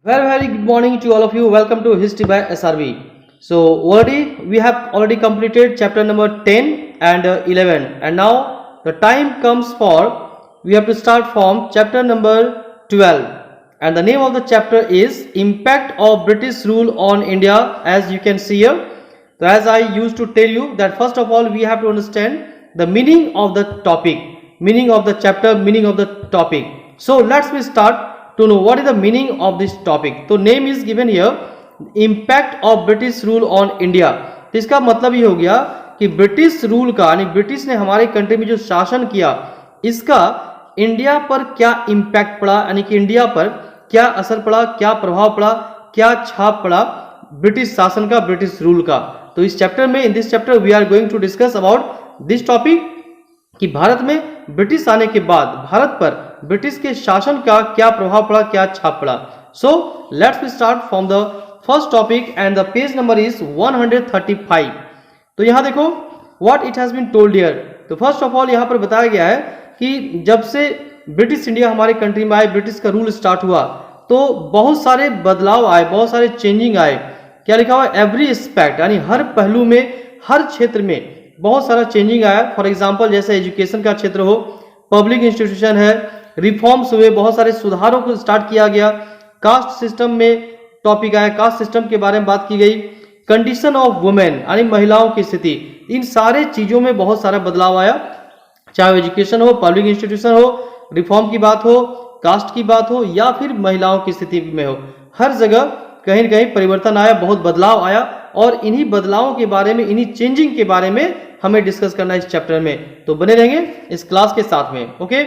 Very good morning to all of you. Welcome to History by SRB. So we have already completed chapter number 10 and 11, and now the time comes for we have to start from chapter number 12, and the name of the chapter is Impact of British Rule on India. As you can see here, so as I used to tell you that first of all we have to understand the meaning of the topic, meaning of the chapter, meaning of the topic. So let's start to know what is the meaning of this topic. तो name is given here impact of British rule on India. तो इसका मतलब ये हो गया कि British rule का यानी ब्रिटिश ने हमारे कंट्री में जो शासन किया इसका इंडिया पर क्या इम्पैक्ट पड़ा, यानी कि इंडिया पर क्या असर पड़ा, क्या प्रभाव पड़ा, क्या छाप पड़ा ब्रिटिश शासन का, ब्रिटिश रूल का. तो इस चैप्टर में, in this chapter we are going to discuss about this topic कि भारत में ब्रिटिश आने के बाद भारत पर ब्रिटिश के शासन का क्या प्रभाव पड़ा, क्या छाप पड़ा. So let's start from the first topic and the page number is 135. तो यहां देखो what it has been told here. तो फर्स्ट ऑफ ऑल यहां पर बताया गया है कि जब से ब्रिटिश इंडिया हमारे कंट्री में आए, ब्रिटिश का रूल स्टार्ट हुआ तो बहुत सारे बदलाव आए, बहुत सारे चेंजिंग आए. क्या लिखा हुआ है? एवरी एस्पेक्ट, यानी हर पहलू में, हर क्षेत्र में बहुत सारा चेंजिंग आया. फॉर एग्जांपल जैसे एजुकेशन का क्षेत्र हो, पब्लिक इंस्टीट्यूशन है, रिफॉर्म्स हुए, बहुत सारे सुधारों को स्टार्ट किया गया. कास्ट सिस्टम में टॉपिक आया, कास्ट सिस्टम के बारे में बात की गई. कंडीशन ऑफ वुमेन यानी महिलाओं की स्थिति, इन सारे चीजों में बहुत सारा बदलाव आया. चाहे एजुकेशन हो, पब्लिक इंस्टीट्यूशन हो, रिफॉर्म की बात हो, कास्ट की बात हो या फिर महिलाओं की स्थिति में हो, हर जगह कहीं न कहीं परिवर्तन आया, बहुत बदलाव आया. और इन्हीं बदलावों के बारे में, इन्हीं चेंजिंग के बारे में हमें डिस्कस करना है इस चैप्टर में. तो बने रहेंगे इस क्लास के साथ में. Okay,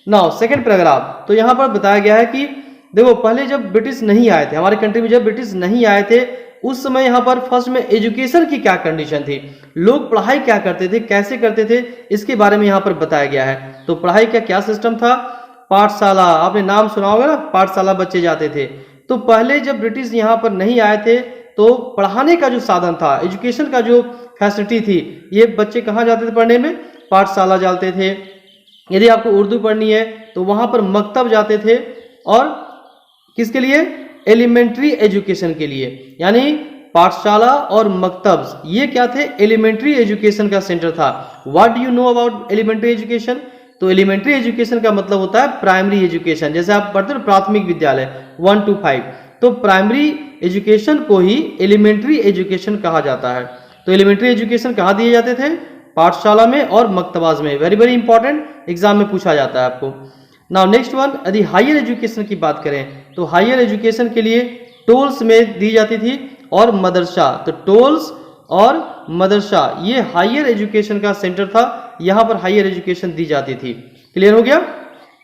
now second paragraph. तो यहां पर बताया गया है कि देखो पहले जब ब्रिटिश नहीं आए थे हमारे कंट्री में, जब ब्रिटिश नहीं आए थे उस समय यहां पर फर्स्ट में एजुकेशन की क्या कंडीशन थी, लोग पढ़ाई क्या करते थे, कैसे करते थे, इसके बारे में यहां पर बताया गया है. तो पढ़ाई का क्या सिस्टम था? पाठशाला, आपने नाम सुना होगा ना, पाठशाला बच्चे जाते थे. तो पहले जब ब्रिटिश यहां पर नहीं आए थे तो पढ़ाने का जो साधन था, एजुकेशन का जो फैसिलिटी थी, ये बच्चे कहाँ जाते थे पढ़ने में? पाठशाला जाते थे. यदि आपको उर्दू पढ़नी है तो वहां पर मकतब जाते थे. और किसके लिए? एलिमेंट्री एजुकेशन के लिए. यानी पाठशाला और मकतब ये क्या थे? एलिमेंट्री एजुकेशन का सेंटर था. What do you know about elementary education? तो एलिमेंट्री एजुकेशन का मतलब होता है प्राइमरी एजुकेशन. जैसे आप पढ़ते हो प्राथमिक विद्यालय 1 to 5, तो प्राइमरी एजुकेशन को ही एलिमेंट्री एजुकेशन कहा जाता है. तो एलिमेंट्री एजुकेशन कहाँ दिए जाते थे? पाठशाला में और मकतबाज में. वेरी इंपॉर्टेंट, एग्जाम में पूछा जाता है आपको. नाउ नेक्स्ट वन, यदि हायर एजुकेशन की बात करें तो हायर एजुकेशन के लिए टोल्स में दी जाती थी और मदरसा. तो टोल्स और मदरसा ये हायर एजुकेशन का सेंटर था, यहां पर हायर एजुकेशन दी जाती थी. क्लियर हो गया?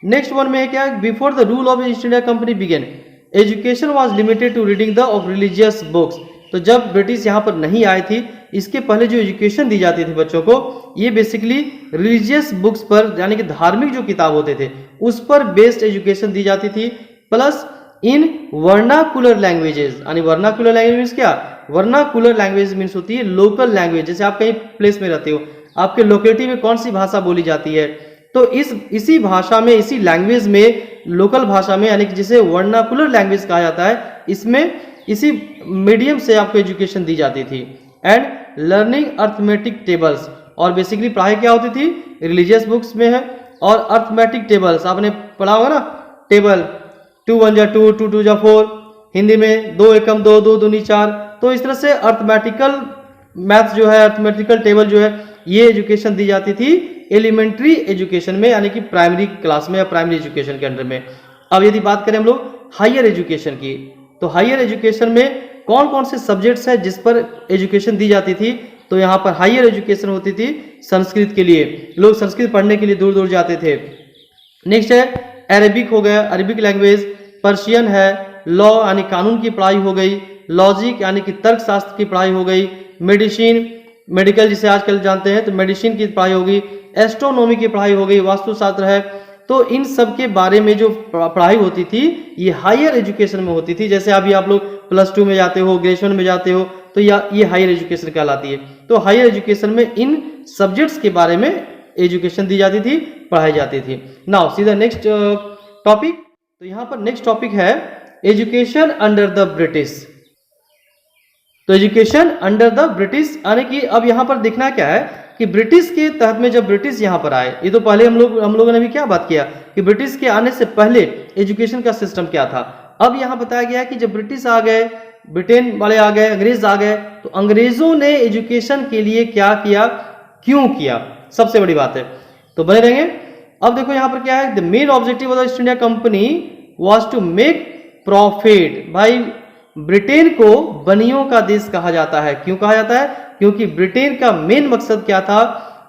नेक्स्ट वन में है क्या? Before the rule of East India company began education was limited to reading the of religious books. तो जब ब्रिटिश यहाँ पर नहीं आई थी, इसके पहले जो एजुकेशन दी जाती थी बच्चों को, ये बेसिकली रिलीजियस बुक्स पर, यानी कि धार्मिक जो किताब होते थे उस पर बेस्ड एजुकेशन दी जाती थी. प्लस इन वर्नाकुलर लैंग्वेजेस, यानी वर्नाकुलर लैंग्वेज क्या? वर्नाकुलर लैंग्वेज मीन्स होती है लोकल लैंग्वेज. जैसे आप कहीं प्लेस में रहते हो, आपके लोकेलिटी में कौन सी भाषा बोली जाती है, तो इसी भाषा में, इसी लैंग्वेज में, लोकल भाषा में, यानी कि जिसे वर्नाकुलर लैंग्वेज कहा जाता है, इसमें इसी मीडियम से आपको एजुकेशन दी जाती थी. एंड लर्निंग अर्थमेटिक टेबल्स, और बेसिकली पढ़ाई क्या होती थी? रिलीजियस बुक्स में है. और अर्थमेटिक टेबल्स आपने पढ़ा होगा ना, टेबल 2 1 2 2 2 4, हिंदी में 2 एकम 2 2 दूनी 4. तो इस तरह से अर्थमेटिकल मैथ्स जो है, अर्थमेटिकल टेबल जो है, ये एजुकेशन दी जाती थी एलिमेंट्री एजुकेशन में, यानी कि प्राइमरी क्लास में या प्राइमरी एजुकेशन के अंडर में. अब यदि बात करें हम लोग हायर एजुकेशन की, तो हायर एजुकेशन में कौन कौन से सब्जेक्ट्स हैं जिस पर एजुकेशन दी जाती थी? तो यहाँ पर हायर एजुकेशन होती थी संस्कृत के लिए, लोग संस्कृत पढ़ने के लिए दूर दूर जाते थे. नेक्स्ट है अरेबिक हो गया, अरेबिक लैंग्वेज. पर्शियन है, लॉ यानी कानून की पढ़ाई हो गई. लॉजिक यानी कि तर्क शास्त्र की पढ़ाई हो गई. मेडिसिन, मेडिकल जिसे आजकल जानते हैं, तो मेडिसिन की पढ़ाई होगी. एस्ट्रोनॉमी की पढ़ाई हो गई, वास्तुशास्त्र है. तो इन सब के बारे में जो पढ़ाई होती थी ये हायर एजुकेशन में होती थी. जैसे अभी आप लोग +2 में जाते हो, ग्रेजुएशन में जाते हो, तो ये हायर एजुकेशन कहलाती है. तो हायर एजुकेशन में इन सब्जेक्ट्स के बारे में एजुकेशन दी जाती थी, पढ़ाई जाती थी. नाउ सीधा नेक्स्ट टॉपिक. तो यहाँ पर नेक्स्ट टॉपिक है एजुकेशन अंडर द ब्रिटिश। तो एजुकेशन अंडर द ब्रिटिश यानी कि अब यहाँ पर देखना क्या है कि ब्रिटिश के तहत में जब ब्रिटिश यहाँ पर आए, ये तो पहले हम लोगों ने भी क्या बात किया कि ब्रिटिश के आने से पहले एजुकेशन का सिस्टम क्या था। अब यहाँ बताया गया है कि जब ब्रिटिश आ गए, ब्रिटेन वाले आ गए, अंग्रेज आ गए, तो अंग्रेजों ने एजुकेशन के लिए क्या किया, क्यों किया, सबसे बड़ी बात है, तो बने रहेंगे। अब देखो यहाँ पर क्या है, the main objective of the East India company was to make profit. भाई ब्रिटेन को बनियों का देश कहा जाता है, क्यों कहा जाता है, क्योंकि ब्रिटेन का मेन मकसद क्या था,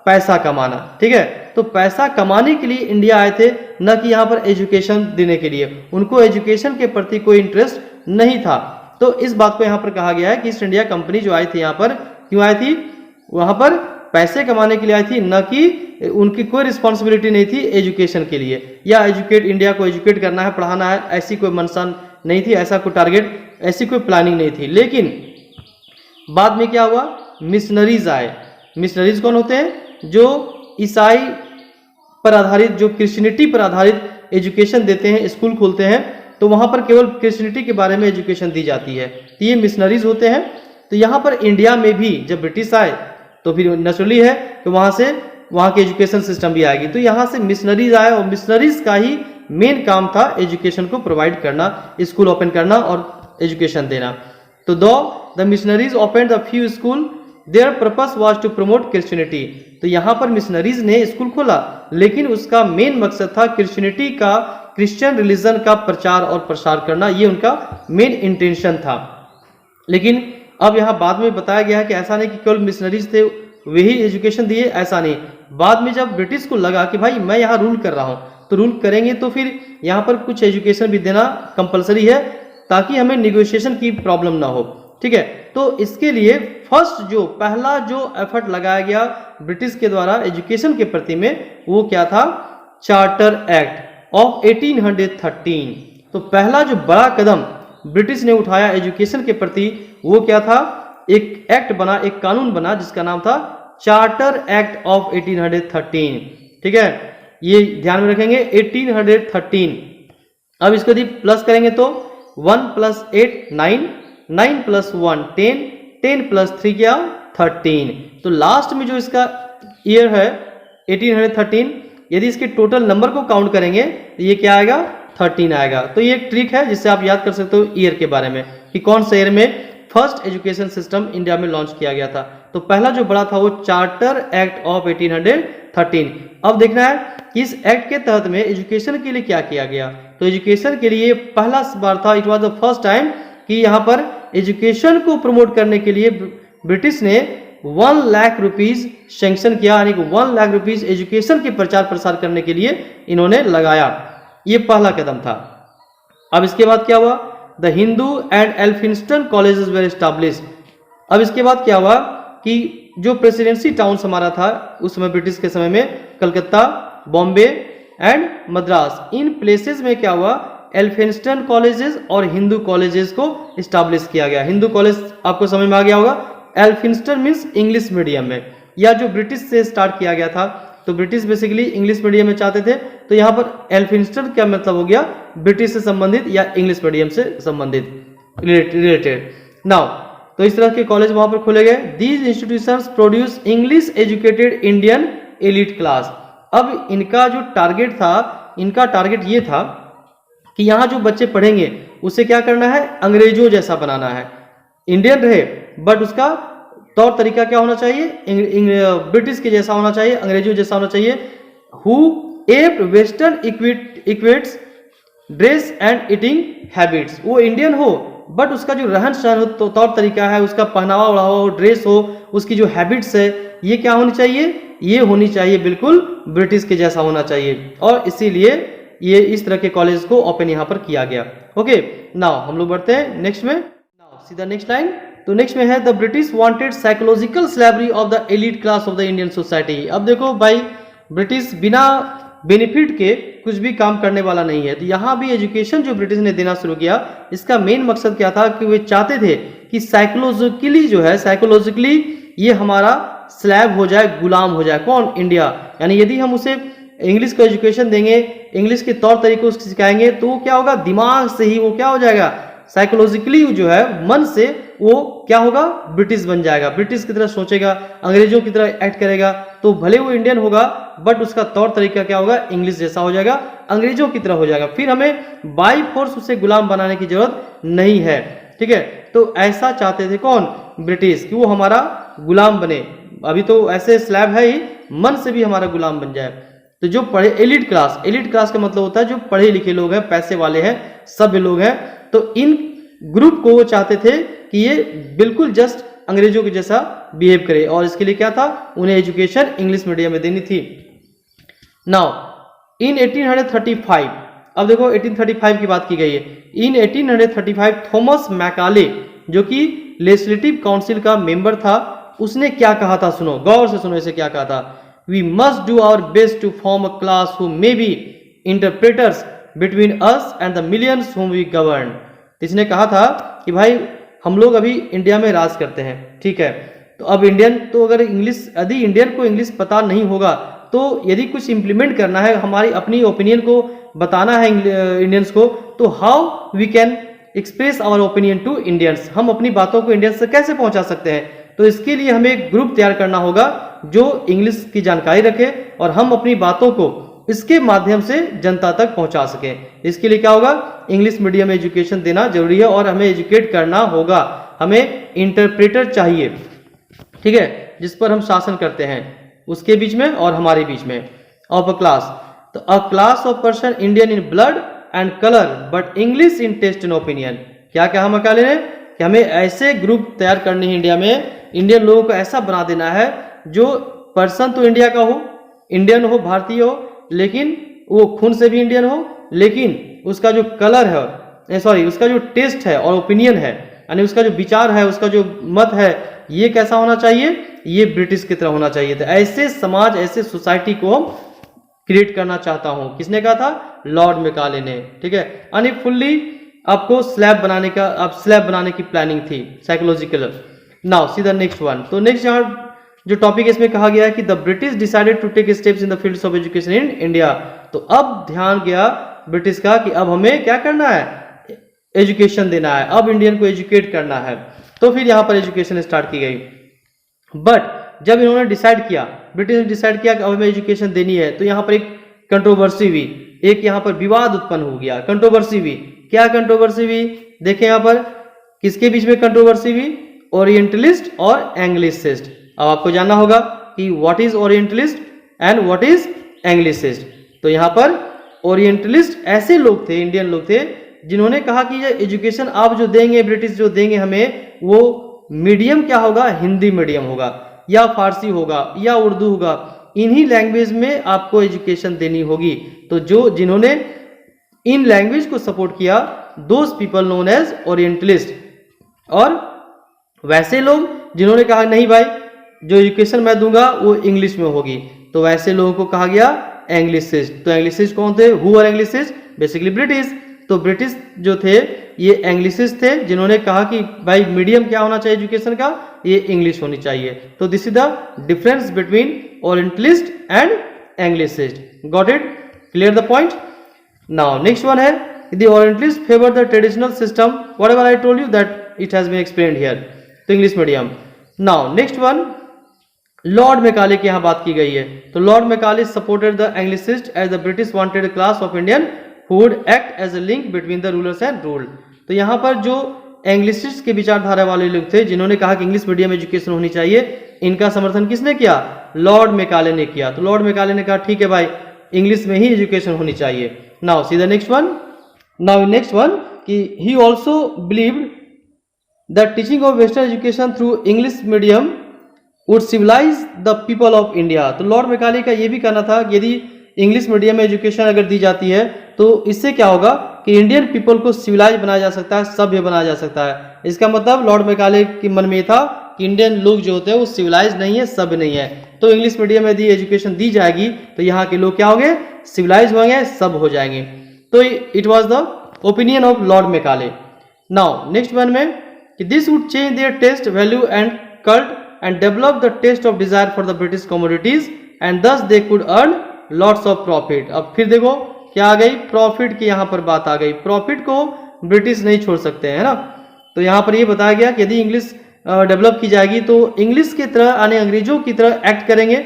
पैसा कमाना। ठीक है, तो पैसा कमाने के लिए इंडिया आए थे, न कि यहाँ पर एजुकेशन देने के लिए। उनको एजुकेशन के प्रति कोई इंटरेस्ट नहीं था। तो इस बात को यहाँ पर कहा गया है कि ईस्ट इंडिया कंपनी जो आई थी यहाँ पर क्यों आई थी, वहां पर पैसे कमाने के लिए आई थी, न कि उनकी कोई रिस्पॉन्सिबिलिटी नहीं थी एजुकेशन के लिए, या एजुकेट इंडिया को एजुकेट करना है, पढ़ाना है, ऐसी कोई मंशा नहीं थी, ऐसा कोई टारगेट, ऐसी कोई प्लानिंग नहीं थी। लेकिन बाद में क्या हुआ, मिशनरीज आए। मिशनरीज कौन होते हैं, जो ईसाई पर आधारित, जो क्रिश्चियनिटी पर आधारित एजुकेशन देते हैं, स्कूल खोलते हैं, तो वहां पर केवल क्रिश्चियनिटी के बारे में एजुकेशन दी जाती है, तो ये मिशनरीज होते हैं। तो यहाँ पर इंडिया में भी जब ब्रिटिश आए तो फिर नेचुरली है कि वहां से वहां की एजुकेशन सिस्टम भी आएगी, तो यहाँ से मिशनरीज आए और मिशनरीज का ही मेन काम था एजुकेशन को प्रोवाइड करना, स्कूल ओपन करना और एजुकेशन देना। तो दो the missionaries open the few school, their purpose was to promote Christianity. तो यहाँ पर मिशनरीज ने स्कूल खोला, लेकिन उसका मेन मकसद था क्रिश्चियनिटी का, क्रिश्चियन रिलीजन का प्रचार और प्रसार करना, ये उनका मेन इंटेंशन था। लेकिन अब यहाँ बाद में बताया गया है कि ऐसा नहीं कि केवल मिशनरीज थे वही एजुकेशन दिए, ऐसा नहीं। बाद में जब ब्रिटिश को लगा कि भाई मैं यहाँ रूल कर रहा हूँ, तो रूल करेंगे तो फिर यहाँ पर कुछ एजुकेशन भी देना कंपलसरी है, ताकि हमें निगोशिएशन की प्रॉब्लम ना हो। ठीक है, तो इसके लिए फर्स्ट जो पहला जो एफर्ट लगाया गया ब्रिटिश के द्वारा एजुकेशन के प्रति में, वो क्या था, चार्टर एक्ट ऑफ 1813। तो पहला जो बड़ा कदम ब्रिटिश ने उठाया एजुकेशन के प्रति, वो क्या था, एक एक्ट बना, एक कानून बना जिसका नाम था चार्टर एक्ट ऑफ 1813। ठीक है, ये ध्यान में रखेंगे 1813। अब इसको यदि प्लस करेंगे तो 1 + 8 9, 9 + 1 10, 10 + 3 क्या 13। तो लास्ट में जो इसका ईयर है 1813, यदि इसके टोटल नंबर को काउंट करेंगे तो ये क्या आएगा, 13 आएगा। तो ये एक ट्रिक है जिससे आप याद कर सकते हो ईयर के बारे में कि कौन से ईयर में फर्स्ट एजुकेशन सिस्टम इंडिया में लॉन्च किया गया था। तो पहला जो बड़ा था वो चार्टर एक्ट ऑफ 1813। अब देखना है कि इस एक्ट के तहत में एजुकेशन के लिए क्या किया गया। तो एजुकेशन के लिए पहला बार था, it was the first time कि यहाँ पर एजुकेशन को प्रमोट करने के लिए ब्रिटिश ने 1 लाख रुपीज सैंक्शन किया, यानी कि 1 लाख रुपीज एजुकेशन के प्रचार प्रसार करने के लिए इन्होंने लगाया। ये पहला कदम था। अब इसके बाद क्या हुआ, the Hindu and Elphinstone colleges were established. अब इसके बाद क्या हुआ कि जो प्रेसिडेंसी टाउन्स हमारा था उस समय ब्रिटिश के समय में, Calcutta, Bombay and Madras, in places में क्या हुआ, एल्फिंस्टन कॉलेजेस और हिंदू कॉलेजेस को इस्टेब्लिश किया गया। हिंदू कॉलेज आपको समझ में आ गया होगा, एल्फिंस्टन मीन्स इंग्लिश मीडियम में, या जो ब्रिटिश से स्टार्ट किया गया था। तो ब्रिटिश बेसिकली इंग्लिश मीडियम में चाहते थे, तो यहाँ पर एल्फिंस्टन क्या मतलब हो गया, ब्रिटिश से संबंधित या इंग्लिश मीडियम से संबंधित, रिलेटेड। नाउ तो इस तरह के कॉलेज वहां पर खोले गए। These institutions produce English educated Indian elite class. अब इनका जो टारगेट था, इनका टारगेट ये था कि यहाँ जो बच्चे पढ़ेंगे उसे क्या करना है, अंग्रेजों जैसा बनाना है। इंडियन रहे बट उसका तौर तरीका क्या होना चाहिए, ब्रिटिश के जैसा होना चाहिए, अंग्रेजों जैसा होना चाहिए। Who aped western etiquettes dress and eating habits. वो इंडियन हो बट उसका जो रहन सहन हो, तो तौर तरीका है, उसका पहनावा ओढ़ावा हो, ड्रेस हो, उसकी जो हैबिट्स है, ये क्या होनी चाहिए, ये होनी चाहिए बिल्कुल ब्रिटिश के जैसा होना चाहिए। और इसीलिए ये इस तरह के कॉलेज को ओपन यहाँ पर किया गया। ओके, नाउ हम लोग बढ़ते हैं नेक्स्ट में। नाउ सीधा नेक्स्ट लाइन। तो नेक्स्ट में है the British wanted psychological slavery of the elite class of the Indian society. अब देखो भाई, ब्रिटिश बिना बेनिफिट के कुछ भी काम करने वाला नहीं है। तो यहाँ भी एजुकेशन जो ब्रिटिश ने देना शुरू किया, इसका मेन मकसद क्या था कि वे चाहते थे कि साइकोलॉजिकली जो है, साइकोलॉजिकली ये हमारा स्लैब हो जाए, गुलाम हो जाए। कौन, इंडिया। यानी यदि हम उसे इंग्लिश को एजुकेशन देंगे, इंग्लिश के तौर तरीकों को सिखाएंगे, तो क्या होगा, दिमाग से ही वो क्या हो जाएगा, साइकोलॉजिकली जो है मन से वो क्या होगा, ब्रिटिश बन जाएगा, ब्रिटिश की तरह सोचेगा, अंग्रेजों की तरह एक्ट करेगा। तो भले वो इंडियन होगा बट उसका तौर तरीका क्या होगा, इंग्लिश जैसा हो जाएगा, अंग्रेजों की तरह हो जाएगा। फिर हमें बाई फोर्स उसे गुलाम बनाने की जरूरत नहीं है, ठीक है। तो ऐसा चाहते थे कौन, ब्रिटिश, कि वो हमारा गुलाम बने। अभी तो ऐसे स्लैब है ही, मन से भी हमारा गुलाम बन जाए। तो जो पढ़े, एलिट क्लास का मतलब होता है जो पढ़े लिखे लोग हैं, पैसे वाले हैं, सभ्य लोग हैं, तो इन ग्रुप को वो चाहते थे कि ये बिल्कुल जस्ट अंग्रेजों के जैसा बिहेव करे, और इसके लिए क्या था, उन्हें एजुकेशन इंग्लिश मीडियम में देनी थी। नाउ इन 1835, अब देखो 1835 की बात की गई है। इन 1835 थॉमस मैकाले, जो कि लेजिस्लेटिव काउंसिल का मेंबर था, उसने क्या कहा था, सुनो गौर से सुनो, इसे क्या कहा था, we must do our best to form a class who may be interpreters between us and the millions whom we govern. इसने कहा था कि भाई हम लोग अभी इंडिया में राज करते हैं, ठीक है, तो अब इंडियन, तो अगर इंग्लिश, यदि इंडियन को इंग्लिश पता नहीं होगा, तो यदि कुछ इंप्लीमेंट करना है, हमारी अपनी ओपिनियन को बताना है इंडियंस को, तो how we can express our opinion to Indians, हम अपनी बातों को इंडियंस से कैसे पहुंचा सकते हैं। तो इसके लिए हमें एक ग्रुप तैयार करना होगा जो इंग्लिश की जानकारी रखे और हम अपनी बातों को इसके माध्यम से जनता तक पहुंचा सके। इसके लिए क्या होगा, इंग्लिश मीडियम में एजुकेशन देना जरूरी है और हमें एजुकेट करना होगा। हमें इंटरप्रेटर चाहिए, ठीक है, जिस पर हम शासन करते हैं, उसके बीच में और हमारे बीच में। ऑफ अ क्लास, तो a class of person Indian in blood and colour but English in taste and opinion. क्या कहा मैकाले ने, कि हमें ऐसे ग्रुप तैयार करने हैं इंडिया में, इंडियन लोगों को ऐसा बना देना है जो पर्सन तो इंडिया का हो, इंडियन हो, भारतीय हो, लेकिन वो खून से भी इंडियन हो, लेकिन उसका जो कलर है, सॉरी, उसका जो टेस्ट है और ओपिनियन है, यानी उसका जो विचार है, उसका जो मत है, ये कैसा होना चाहिए, ये ब्रिटिश की तरह होना चाहिए। तो ऐसे समाज, ऐसे सोसाइटी को हम क्रिएट करना चाहता हूं। किसने कहा था, लॉर्ड मैकाले ने, ठीक है। यानी फुल्ली आपको स्लैब बनाने का, आप स्लैब बनाने की प्लानिंग थी, psychological. Now see the next one. तो नेक्स्ट यहाँ जो टॉपिक इसमें कहा गया है कि the British decided to take steps in the fields of education in India. तो अब ध्यान गया ब्रिटिश का कि अब हमें क्या करना है, एजुकेशन देना है, अब इंडियन को एजुकेट करना है। तो फिर यहाँ पर एजुकेशन स्टार्ट की गई। बट जब इन्होंने डिसाइड किया, ब्रिटिश ने डिसाइड किया कि अब हमें एजुकेशन देनी है, तो यहाँ पर एक कंट्रोवर्सी हुई, एक यहाँ पर विवाद उत्पन्न हो गया, कंट्रोवर्सी हुई। क्या कंट्रोवर्सी हुई, देखें यहाँ पर किसके बीच में कंट्रोवर्सी हुई, ओरिएंटलिस्ट और एंग्लिसिस्ट। अब आपको जानना होगा कि what is orientalist and what is Anglicist. तो यहाँ पर ओरिएंटलिस्ट ऐसे लोग थे, इंडियन लोग थे, जिन्होंने कहा कि ये एजुकेशन आप जो देंगे, ब्रिटिश जो देंगे हमें, वो मीडियम क्या होगा, हिंदी मीडियम होगा या फारसी होगा या उर्दू होगा, इन्हीं लैंग्वेज में आपको एजुकेशन देनी होगी। तो जो जिन्होंने इन लैंग्वेज को सपोर्ट किया, those people known as orientalist. और वैसे लोग जिन्होंने कहा नहीं भाई, जो एजुकेशन मैं दूंगा वो इंग्लिश में होगी, तो वैसे लोगों को कहा गया एंग्लिसिस्ट। तो एंग्लिसिस्ट कौन थे, who are Anglicist, basically British. तो ब्रिटिश जो थे ये एंग्लिसिस्ट थे, जिन्होंने कहा कि भाई मीडियम क्या होना चाहिए एजुकेशन का, ये इंग्लिश होनी चाहिए। तो this is the difference between orientalist and anglicist. Got it, clear the point. Now next one है, the orientalist favour the traditional system, whatever I told you that it has been explained here, तो English medium. Now next one, Lord Macaulay की यहाँ बात की गई है। तो Lord Macaulay supported the anglicist as the British wanted a class of Indian who would act as a link between the rulers and ruled. तो यहाँ पर जो एंग्लिसिस्ट के विचारधारा वाले लोग थे, जिन्होंने कहा कि इंग्लिश मीडियम एजुकेशन होनी चाहिए, इनका समर्थन किसने किया, लॉर्ड मैकाले ने किया। तो लॉर्ड मैकाले ने कहा ठीक है भाई, इंग्लिश में ही एजुकेशन होनी चाहिए। Now see the next one. Now next one कि he also believed that teaching of western education through English medium would civilise the people of India. तो लॉर्ड मैकाले का यह भी कहना था कि यदि इंग्लिश मीडियम में एजुकेशन अगर दी जाती है तो इससे क्या होगा कि इंडियन पीपल को सिविलाइज बनाया जा सकता है, सभ्य बनाया जा सकता है। इसका मतलब लॉर्ड मैकाले के मन में था कि इंडियन लोग जो होते हैं वो सिविलाइज नहीं है, सभ्य नहीं है। तो इंग्लिश मीडियम में यदि एजुकेशन दी जाएगी तो यहाँ के लोग क्या होंगे, सिविलाइज होंगे, सभ्य हो जाएंगे। तो it was the opinion of Lord Macaulay. Now next one में कि this would change their taste, value and cult and develop the taste of desire for the British commodities, and thus they could earn lots of profit. अब फिर देखो क्या आ गई, profit की यहाँ पर बात आ गई। प्रॉफिट को ब्रिटिश नहीं छोड़ सकते हैं ना, तो यहाँ पर ये बताया गया कि यदि इंग्लिश डेवलप की जाएगी तो इंग्लिश की तरह यानी अंग्रेजों की तरह एक्ट करेंगे।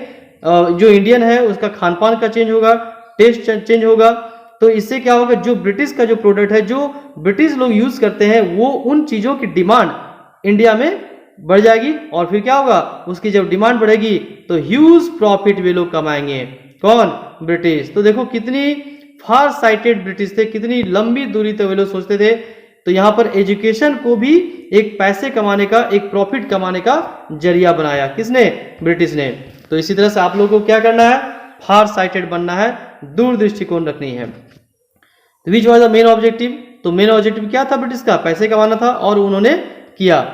जो इंडियन है उसका खान पान का चेंज होगा, टेस्ट चेंज होगा, तो इससे क्या होगा, जो ब्रिटिश का जो प्रोडक्ट है, जो ब्रिटिश लोग यूज करते हैं, वो उन चीजों की डिमांड इंडिया में बढ़ जाएगी। और फिर क्या होगा, उसकी जब डिमांड बढ़ेगी तो ह्यूज प्रॉफिट वे लोग कमाएंगे। कौन, ब्रिटिश। तो देखो कितनी फार साइटेड ब्रिटिश थे, कितनी लंबी दूरी तक वे लोग सोचते थे। तो यहाँ पर एजुकेशन को भी एक पैसे कमाने का, एक प्रॉफिट कमाने का जरिया बनाया, किसने, ब्रिटिश ने। तो इसी तरह से आप लोगों को क्या करना है, फार साइटेड बनना है, दूर दृष्टिकोण रखनी है। Which was the main objective, तो मेन ऑब्जेक्टिव क्या था ब्रिटिश का, पैसे कमाना था, और उन्होंने किया।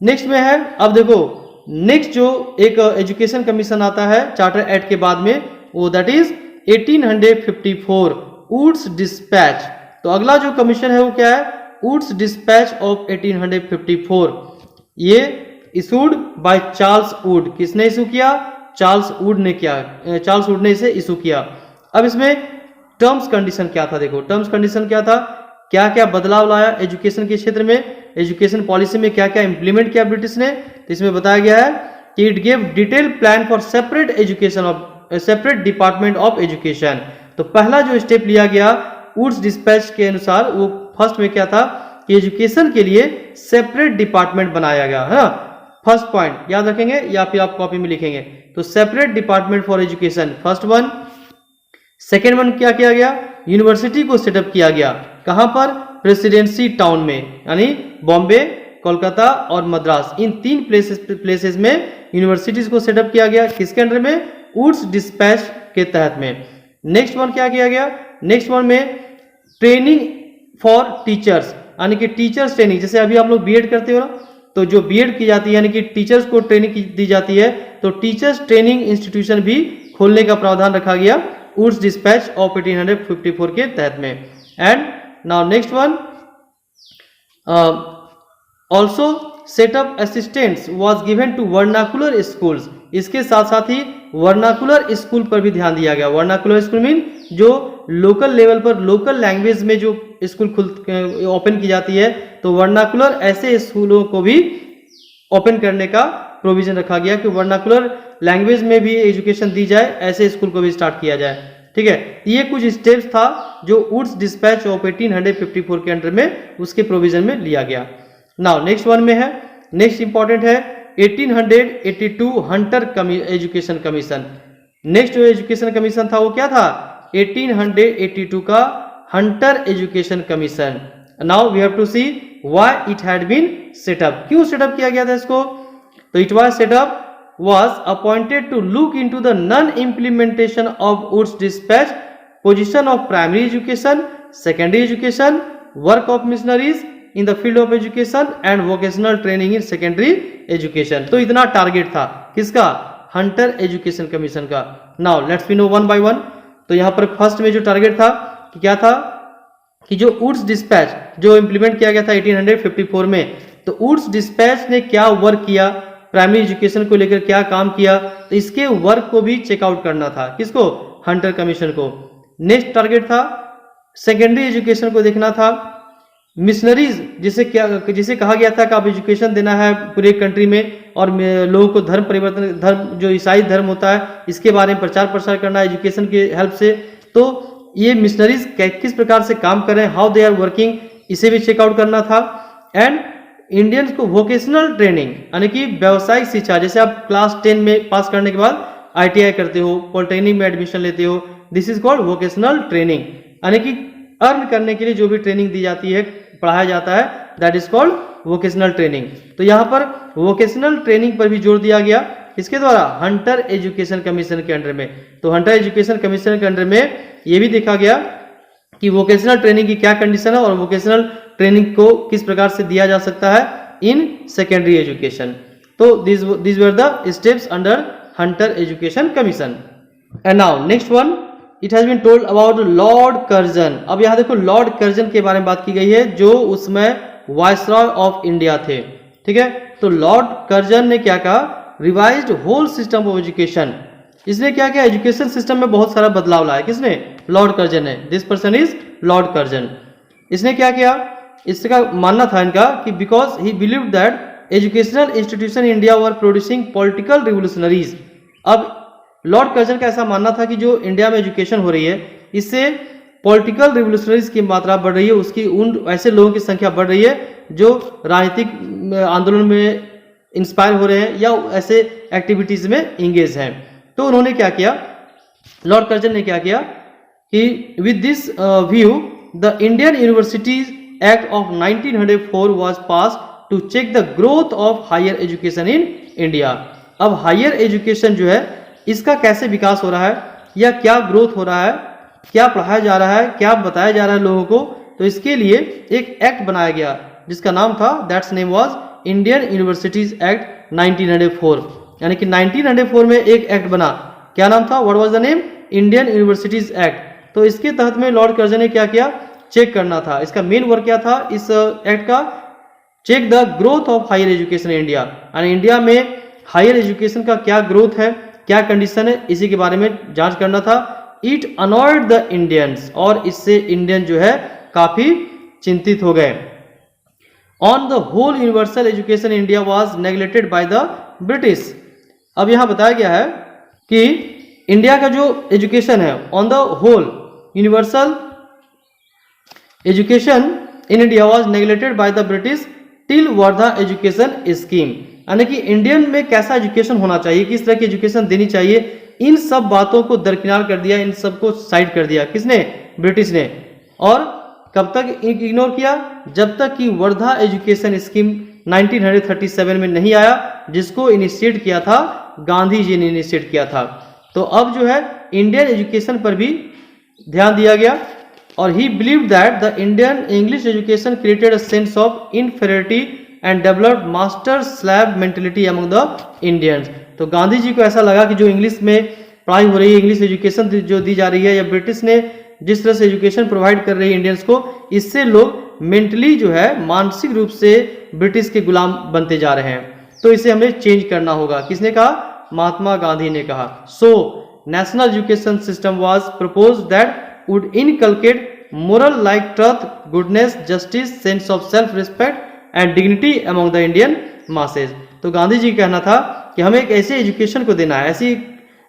नेक्स्ट में है, अब देखो नेक्स्ट जो एक एजुकेशन कमीशन आता है चार्टर एक्ट के बाद में, वो दैट इज 1854 वुड्स डिस्पैच। तो अगला जो कमीशन है वो क्या है, वुड्स डिस्पैच ऑफ 1854। ये इशूड बाय चार्ल्स वुड। किसने इशू किया, चार्ल्स वुड ने किया, चार्ल्स वुड ने इसे इशू किया। अब इसमें टर्म्स कंडीशन क्या था, देखो टर्म्स कंडीशन क्या था, क्या क्या बदलाव लाया एजुकेशन के क्षेत्र में, एजुकेशन पॉलिसी में क्या क्या इंप्लीमेंट किया ब्रिटिश ने। तो इसमें बताया गया है कि it gave detail plan for separate education of separate department of education. तो पहला जो स्टेप लिया गया वुड्स डिस्पैच के अनुसार, वो फर्स्ट में क्या था कि एजुकेशन के लिए सेपरेट डिपार्टमेंट बनाया गया है ना। फर्स्ट पॉइंट याद रखेंगे या फिर आप कॉपी में लिखेंगे, तो separate department for education first one. Second one क्या किया गया, यूनिवर्सिटी को सेटअप किया गया, कहां पर, प्रेसिडेंसी टाउन में, यानी बॉम्बे, कोलकाता और मद्रास, इन तीन प्लेसेस में यूनिवर्सिटीज को सेटअप किया गया, किसके अंडर में, वुड्स डिस्पैच के तहत में। नेक्स्ट वन क्या किया गया, नेक्स्ट वन में ट्रेनिंग फॉर टीचर्स, यानी कि टीचर्स ट्रेनिंग, जैसे अभी आप लोग बीएड करते हो ना, तो जो बीएड की जाती है यानी कि टीचर्स को ट्रेनिंग दी जाती है, तो टीचर्स ट्रेनिंग इंस्टीट्यूशन भी खोलने का प्रावधान रखा गया वुड्स डिस्पैच ऑफ 1854 के तहत में। And now next one, also set up assistants was given to vernacular schools. इसके साथ साथ ही वर्नाकुलर स्कूल पर भी ध्यान दिया गया। वर्नाकुलर स्कूल मीन जो लोकल लेवल पर लोकल लैंग्वेज में जो स्कूल ओपन की जाती है, तो वर्नाकुलर ऐसे स्कूलों को भी ओपन करने का प्रोविजन रखा गया कि वर्नाकुलर लैंग्वेज में भी एजुकेशन दी जाए, ऐसे स्कूल को भी स्टार्ट किया जाए। ठीक है, ये कुछ स्टेप्स था जो वुड्स डिस्पैच ऑफ 1854 के अंडर में उसके प्रोविजन में लिया गया। नाउ नेक्स्ट वन में है, नेक्स्ट इंपॉर्टेंट है 1882 हंटर एजुकेशन कमीशन। नेक्स्ट जो एजुकेशन कमीशन था वो क्या था, 1882 का Hunter education commission. Now we have to see why it had been set up, क्यों सेटअप किया गया था इसको। तो it was set up was appointed to look into the non-implementation of Woods Dispatch, position of primary education, secondary education, work of missionaries in the field of education and vocational training in secondary education। तो इतना target था किसका, Hunter education commission का। Now let's we know one by one. तो यहाँ पर first में जो टारगेट था कि क्या था कि जो वुड्स डिस्पैच जो इंप्लीमेंट किया गया था 1854 में, तो वुड्स डिस्पैच ने क्या वर्क किया, प्राइमरी एजुकेशन को लेकर क्या काम किया, तो इसके वर्क को भी चेकआउट करना था, किसको, हंटर कमीशन को। नेक्स्ट टारगेट था सेकेंडरी एजुकेशन को देखना था, मिशनरीज जिसे कहा गया था कि आप एजुकेशन देना है पूरे कंट्री में, और लोगों को धर्म परिवर्तन, धर्म जो ईसाई धर्म होता है इसके बारे में प्रचार प्रसार करना है एजुकेशन के हेल्प से। तो ये मिशनरीज किस प्रकार से काम कर रहे हैं, हाउ दे आर वर्किंग, इसे भी चेकआउट करना था। एंड इंडियंस को वोकेशनल ट्रेनिंग यानी कि व्यावसायिक शिक्षा, जैसे आप क्लास 10 में पास करने के बाद आईटीआई करते हो, पॉलिटेक्निक में एडमिशन लेते हो, this is called vocational training, यानी कि अर्न करने के लिए जो भी ट्रेनिंग दी जाती है, पढ़ाया जाता है, that is called vocational training. तो यहाँ पर वोकेशनल ट्रेनिंग पर भी जोर दिया गया, इसके द्वारा हंटर एजुकेशन कमीशन के अंडर में। तो हंटर एजुकेशन कमीशन के अंडर में ये भी देखा गया कि वोकेशनल ट्रेनिंग की क्या कंडीशन है और वोकेशनल ट्रेनिंग को किस प्रकार से दिया जा सकता है इन सेकेंडरी एजुकेशन। तो these were the steps under Hunter Education Commission. And now next one, it has been told about Lord Curzon। अब यहाँ देखो लॉर्ड कर्जन के बारे में बात की गई है जो उसमें वायसरॉय ऑफ इंडिया थे। ठीक है, तो लॉर्ड कर्जन ने क्या कहा, revised whole system of education, इसने क्या किया, एजुकेशन सिस्टम में बहुत सारा बदलाव लाया। किसने, लॉर्ड कर्जन ने। This person is Lord Curzon. इसने क्या किया, इसका मानना था इनका कि because he believe that educational institution in India were producing political revolutionaries. अब लॉर्ड कर्जन का ऐसा मानना था कि जो इंडिया में एजुकेशन हो रही है इससे पॉलिटिकल रिवोल्यूशनरीज की मात्रा बढ़ रही है, उसकी उन ऐसे लोगों की संख्या बढ़ रही है जो राजनीतिक आंदोलन में इंस्पायर हो रहे हैं या ऐसे एक्टिविटीज में इंगेज हैं। तो उन्होंने क्या किया, लॉर्ड कर्जन ने क्या किया कि with this view the Indian universities act of 1904 was pass to check the growth of higher education in India. अब हायर एजुकेशन जो है इसका कैसे विकास हो रहा है या क्या ग्रोथ हो रहा है, क्या पढ़ाया जा रहा है, क्या बताया जा रहा है लोगों को, तो इसके लिए एक एक्ट बनाया गया जिसका नाम था, that's name was Indian universities act 1904। यानी कि 1904 में एक एक्ट बना, क्या नाम था, what was the name, Indian universities act. तो इसके तहत में लॉर्ड कर्जन ने क्या किया, चेक करना था। इसका मेन वर्क क्या था इस एक्ट का, check the growth of higher education in India. यानी इंडिया में हायर एजुकेशन का क्या ग्रोथ है, क्या कंडीशन है, इसी के बारे में जांच करना था। इट अनॉयड द इंडियंस, और इससे इंडियन जो है काफी चिंतित हो गए। On the whole universal education India was neglected by the British. अब यहां बताया गया है कि इंडिया का जो एजुकेशन है, on the whole universal education in India was neglected by the British till Wardha education scheme. यानी कि इंडियन में कैसा एजुकेशन होना चाहिए, किस तरह की एजुकेशन देनी चाहिए, इन सब बातों को दरकिनार कर दिया, इन सबको साइड कर दिया। किसने, ब्रिटिश ने। और कब तक इग्नोर किया, जब तक कि वर्धा एजुकेशन स्कीम 1937 में नहीं आया, जिसको इनिशिएट किया था गांधी जी ने इनिशिएट किया था। तो अब जो है इंडियन एजुकेशन पर भी ध्यान दिया गया, और he believe that the Indian English education created a sense of inferiority and developed master slave mentality among the Indians. तो गांधी जी को ऐसा लगा कि जो इंग्लिश में पढ़ाई हो रही है, इंग्लिश एजुकेशन जो दी जा रही है, या ब्रिटिश ने जिस तरह से एजुकेशन प्रोवाइड कर रही है इंडियंस को, इससे लोग मेंटली जो है मानसिक रूप से ब्रिटिश के गुलाम बनते जा रहे हैं। तो इसे हमें चेंज करना होगा। किसने कहा, महात्मा गांधी ने कहा। So national education system was proposed that would inculcate moral like truth, goodness, justice, sense of self respect and dignity among the Indian masses. तो गांधी जी का कहना था कि हमें एक ऐसी एजुकेशन को देना है, ऐसी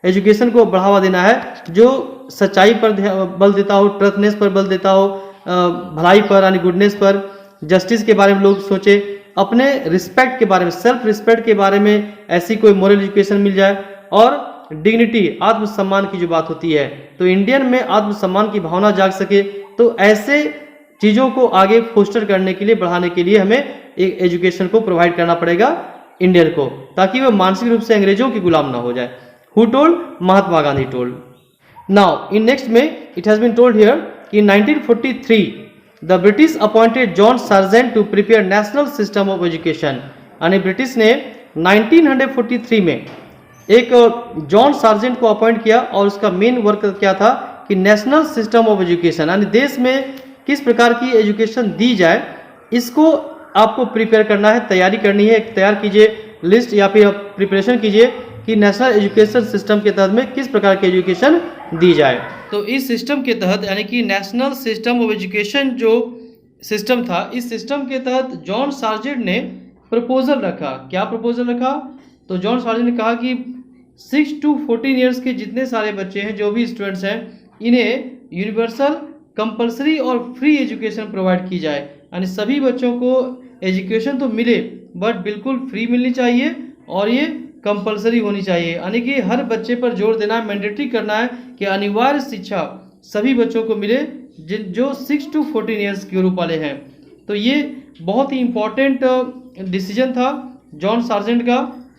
एजुकेशन को बढ़ावा देना है जो सच्चाई पर बल देता हो, ट्रुथनेस पर बल देता हो, भलाई पर यानी गुडनेस पर, जस्टिस के बारे में लोग सोचे, अपने रिस्पेक्ट के बारे में, सेल्फ रिस्पेक्ट के बारे में ऐसी कोई मोरल एजुकेशन मिल जाए, और डिग्निटी, आत्मसम्मान की जो बात होती है, तो इंडियन में आत्मसम्मान की भावना जाग सके। तो ऐसे चीज़ों को आगे फोस्टर करने के लिए, बढ़ाने के लिए हमें एक एजुकेशन को प्रोवाइड करना पड़ेगा इंडियन को, ताकि वह मानसिक रूप से अंग्रेजों की गुलाम ना हो जाए। Who told, Mahatma Gandhi told. Now in next में it has been told here कि 1943 the British appointed John Sargent to prepare national system of education. यानी ब्रिटिश ने 1943 में एक जॉन सार्जेंट को अपॉइंट किया, और उसका मेन वर्क क्या था कि नेशनल सिस्टम ऑफ एजुकेशन, यानी देश में किस प्रकार की एजुकेशन दी जाए, इसको आपको प्रिपेयर करना है, तैयारी करनी है। एक तैयार कीजिए लिस्ट या फिर प्रिपरेशन कीजिए कि नेशनल एजुकेशन सिस्टम के तहत में किस प्रकार की एजुकेशन दी जाए। तो इस सिस्टम के तहत, यानी कि नेशनल सिस्टम ऑफ एजुकेशन जो सिस्टम था, इस सिस्टम के तहत जॉन सार्जेंट ने प्रपोजल रखा। क्या प्रपोजल रखा, तो जॉन सार्जेंट ने कहा कि 6 to 14 ईयर्स के जितने सारे बच्चे हैं, जो भी स्टूडेंट्स हैं, इन्हें यूनिवर्सल, कंपलसरी और फ्री एजुकेशन प्रोवाइड की जाए। यानी सभी बच्चों को एजुकेशन तो मिले, बट बिल्कुल फ्री मिलनी चाहिए, और ये कंपलसरी होनी चाहिए। यानी कि हर बच्चे पर जोर देना है, मैंडेटरी करना है कि अनिवार्य शिक्षा सभी बच्चों को मिले जो 6 to 14 ईयर्स की ग्रुप वाले हैं। तो ये बहुत ही इंपॉर्टेंट डिसीजन था जॉन सार्जेंट का,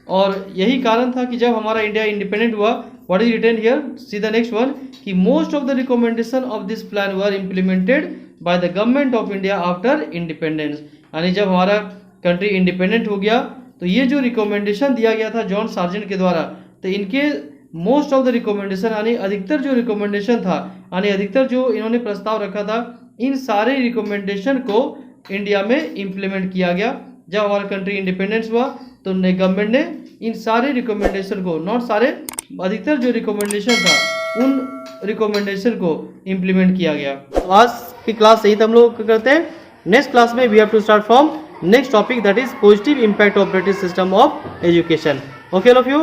और यही कारण था कि जब हमारा इंडिया इंडिपेंडेंट हुआ, what is written here, see the next one, कि most of the recommendation of this plan were implemented by the government of India after independence. यानी जब हमारा कंट्री इंडिपेंडेंट हो गया, तो ये जो रिकमेंडेशन दिया गया था जॉन सार्जेंट के द्वारा, तो इनके मोस्ट ऑफ द रिकमेंडेशन, यानी अधिकतर जो रिकमेंडेशन था, यानी अधिकतर जो इन्होंने प्रस्ताव रखा था, इन सारे रिकमेंडेशन को इंडिया में इम्प्लीमेंट किया गया। जब हमारा कंट्री इंडिपेंडेंस हुआ, तो गवर्नमेंट ने इन सारे रिकमेंडेशन को, नॉट सारे, अधिकतर जो रिकमेंडेशन था उन रिकमेंडेशन को इम्प्लीमेंट किया गया। तो आज की क्लास यही हम लोग करते हैं। नेक्स्ट क्लास में we have to start from next topic, that is positive impact of British system of education. Okay all of you.